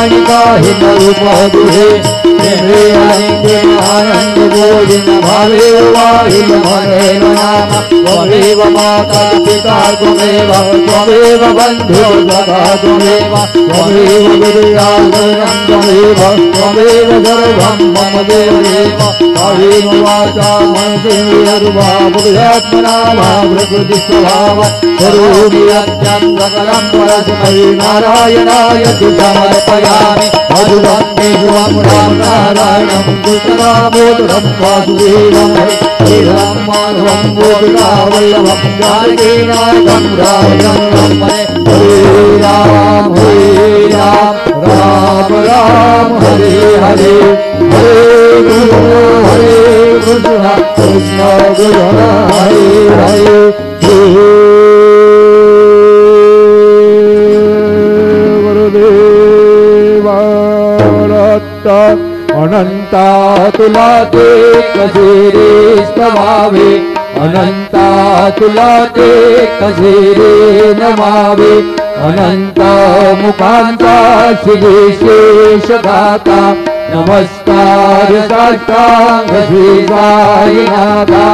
माणिका हिमरूपदुहे आनंद बोधिन भावे वाहिल मनेन नाम त्वमेव माता पिता त्वमेव त्वमेव बन्धु सखा त्वमेव त्वमेव विद्याधरं त्वमेव त्वमेव सर्वं मम देवदेव कायेन वाचा मनसेन्द्रियर्वा बुद्ध्यात्मना वा प्रकृतिस्वभाव करोमि यज्ञं सकलं परस्मै नारायणाय समर्पयामि मधुरं देवं राम नारायणं कृष्णदामोदरं वासुदेवं हरिं माधवं गोपिकावल्लभं जानकीनाथं रामचन्द्रं हरे राम राम राम हरे हरे हरे कृष्ण कृष्ण कृष्ण हरे हरे अनंता तुला ते कसे रे स्तवावे अनंता तुला ते कसे रे नमावे अनंत मुखांचा शिवेश गाता नमस्कार साष्टांग श्री साईनाथा।